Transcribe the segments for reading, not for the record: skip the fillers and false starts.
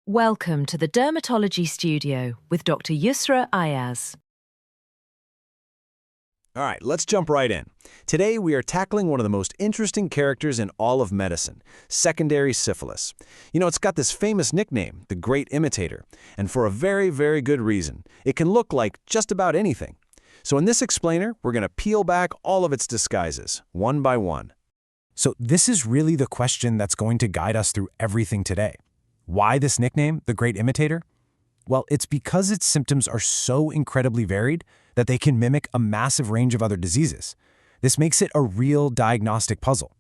Welcome to the Dermatology Studio with Dr. Yusra Ayaz. All right, let's jump right in. Today we are tackling one of the most interesting characters in all of medicine, secondary syphilis. It's got this famous nickname, the Great Imitator, and for a very, very good reason. It can look like just about anything. So in this explainer, we're going to peel back all of its disguises, one by one. So this is really the question that's going to guide us through everything today. Why this nickname, the Great Imitator? Well, it's because its symptoms are so incredibly varied that they can mimic a massive range of other diseases. This makes it a real diagnostic puzzle.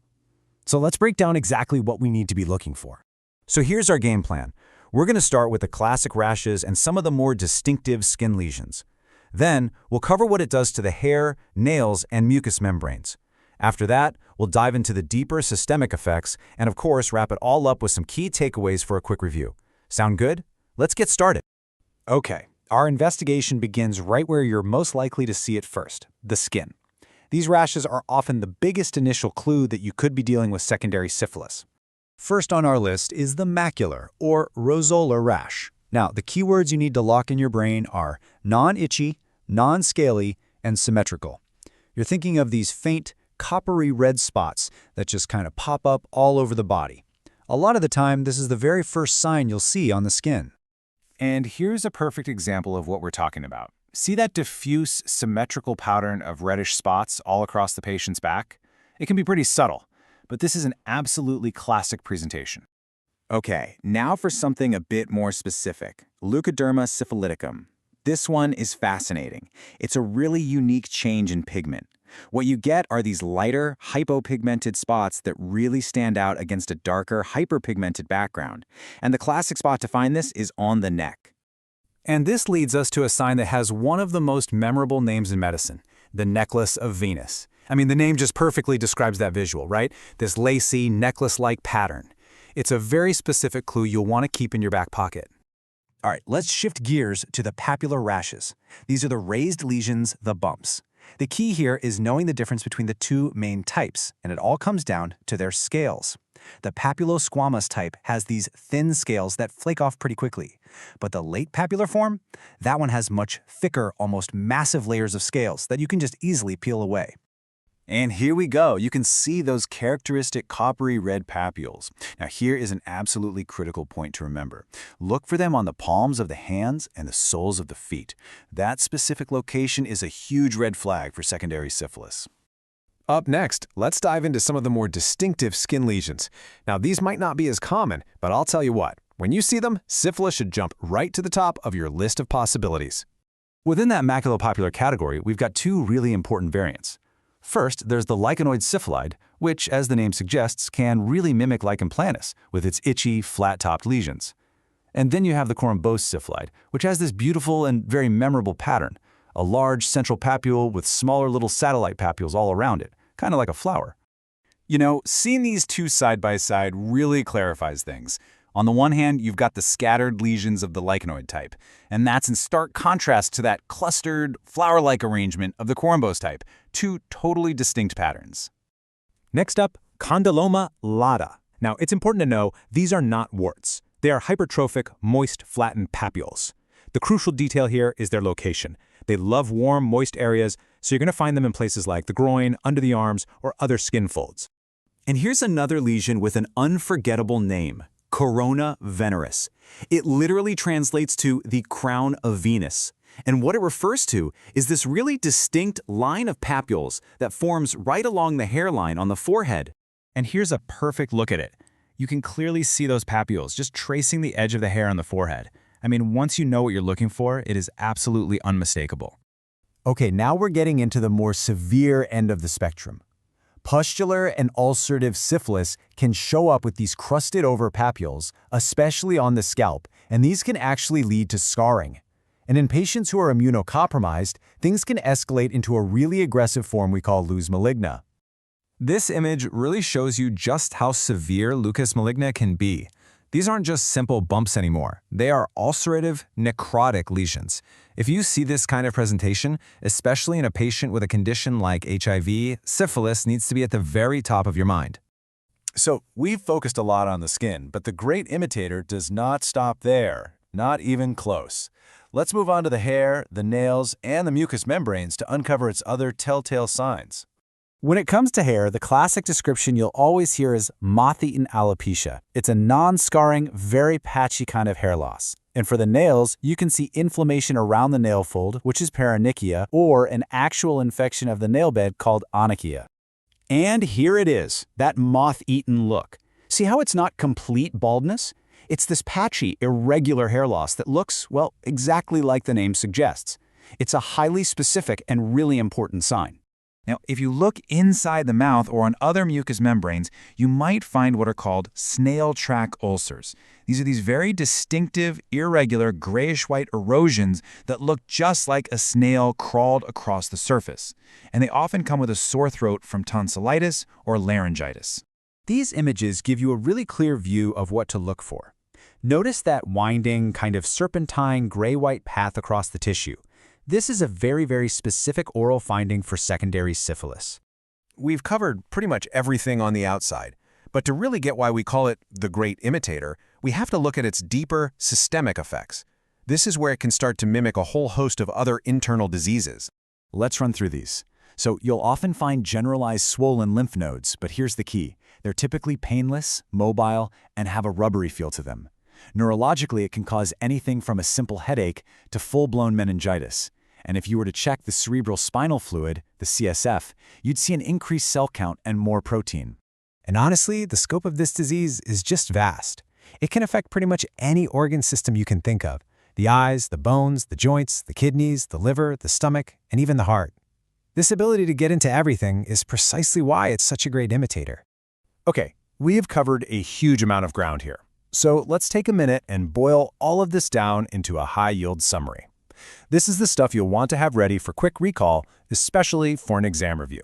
So let's break down exactly what we need to be looking for. So here's our game plan. We're going to start with the classic rashes and some of the more distinctive skin lesions. Then, we'll cover what it does to the hair, nails, and mucous membranes. After that, we'll dive into the deeper systemic effects and, of course, wrap it all up with some key takeaways for a quick review. Sound good? Let's get started. Okay, our investigation begins right where you're most likely to see it first, the skin. These rashes are often the biggest initial clue that you could be dealing with secondary syphilis. First on our list is the macular, or roseolar rash. Now, the keywords you need to lock in your brain are non-itchy, non-scaly, and symmetrical. You're thinking of these faint, coppery red spots that just kind of pop up all over the body. A lot of the time, this is the very first sign you'll see on the skin. And here's a perfect example of what we're talking about. See that diffuse, symmetrical pattern of reddish spots all across the patient's back? It can be pretty subtle, but this is an absolutely classic presentation. Okay, now for something a bit more specific. Leukoderma syphiliticum. This one is fascinating. It's a really unique change in pigment. What you get are these lighter, hypopigmented spots that really stand out against a darker, hyperpigmented background. And the classic spot to find this is on the neck. And this leads us to a sign that has one of the most memorable names in medicine, the necklace of Venus. I mean, the name just perfectly describes that visual, right? This lacy, necklace-like pattern. It's a very specific clue you'll want to keep in your back pocket. All right, let's shift gears to the papular rashes. These are the raised lesions, the bumps. The key here is knowing the difference between the two main types, and it all comes down to their scales. The Papulosquamous type has these thin scales that flake off pretty quickly. But the late papular form, that one has much thicker, almost massive layers of scales that you can just easily peel away. And here we go. You can see those characteristic coppery red papules. Now here is an absolutely critical point to remember. Look for them on the palms of the hands and the soles of the feet. That specific location is a huge red flag for secondary syphilis. Up next, let's dive into some of the more distinctive skin lesions. Now, these might not be as common, but I'll tell you what, when you see them, syphilis should jump right to the top of your list of possibilities. Within that maculopapular category, we've got two really important variants. First, there's the Lichenoid syphilide, which, as the name suggests, can really mimic lichen planus with its itchy, flat-topped lesions. And then you have the Corymbose syphilide, which has this beautiful and very memorable pattern, a large central papule with smaller little satellite papules all around it, kind of like a flower. Seeing these two side by side really clarifies things. On the one hand, you've got the scattered lesions of the Lichenoid type, and that's in stark contrast to that clustered, flower-like arrangement of the Corymbose type, two totally distinct patterns. Next up, Condyloma lata. Now, it's important to know these are not warts. They are hypertrophic, moist, flattened papules. The crucial detail here is their location. They love warm, moist areas, so you're going to find them in places like the groin, under the arms, or other skin folds. And here's another lesion with an unforgettable name. Corona veneris. It literally translates to the crown of Venus. And what it refers to is this really distinct line of papules that forms right along the hairline on the forehead. And here's a perfect look at it. You can clearly see those papules just tracing the edge of the hair on the forehead. I mean, once you know what you're looking for, it is absolutely unmistakable. Okay, now we're getting into the more severe end of the spectrum. Pustular and ulcerative syphilis can show up with these crusted-over papules, especially on the scalp, and these can actually lead to scarring. And in patients who are immunocompromised, things can escalate into a really aggressive form we call Lues maligna. This image really shows you just how severe Lucas maligna can be. These aren't just simple bumps anymore. They are ulcerative, necrotic lesions. If you see this kind of presentation, especially in a patient with a condition like HIV, syphilis needs to be at the very top of your mind. So we've focused a lot on the skin, but the great imitator does not stop there, not even close. Let's move on to the hair, the nails, and the mucous membranes to uncover its other telltale signs. When it comes to hair, the classic description you'll always hear is moth-eaten alopecia. It's a non-scarring, very patchy kind of hair loss. And for the nails, you can see inflammation around the nail fold, which is paronychia, or an actual infection of the nail bed called onychia. And here it is, that moth-eaten look. See how it's not complete baldness? It's this patchy, irregular hair loss that looks, well, exactly like the name suggests. It's a highly specific and really important sign. Now, if you look inside the mouth or on other mucous membranes, you might find what are called snail track ulcers. These are these very distinctive, irregular, grayish-white erosions that look just like a snail crawled across the surface. And they often come with a sore throat from tonsillitis or laryngitis. These images give you a really clear view of what to look for. Notice that winding, kind of serpentine, gray-white path across the tissue. This is a very, very specific oral finding for secondary syphilis. We've covered pretty much everything on the outside, but to really get why we call it the great imitator, we have to look at its deeper, systemic effects. This is where it can start to mimic a whole host of other internal diseases. Let's run through these. So you'll often find generalized swollen lymph nodes, but here's the key. They're typically painless, mobile, and have a rubbery feel to them. Neurologically, it can cause anything from a simple headache to full-blown meningitis. And if you were to check the cerebral spinal fluid, the CSF, you'd see an increased cell count and more protein. And honestly, the scope of this disease is just vast. It can affect pretty much any organ system you can think of. The eyes, the bones, the joints, the kidneys, the liver, the stomach, and even the heart. This ability to get into everything is precisely why it's such a great imitator. Okay, we have covered a huge amount of ground here. So let's take a minute and boil all of this down into a high-yield summary. This is the stuff you'll want to have ready for quick recall, especially for an exam review.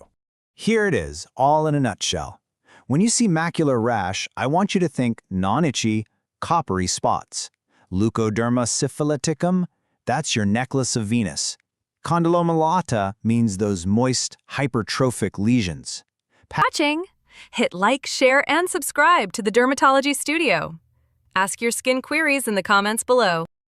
Here it is, all in a nutshell. When you see macular rash, I want you to think non-itchy, coppery spots. Leukoderma syphiliticum, that's your necklace of Venus. Condyloma lata means those moist, hypertrophic lesions. Watching! Hit like, share, and subscribe to the Dermatology Studio. Ask your skin queries in the comments below.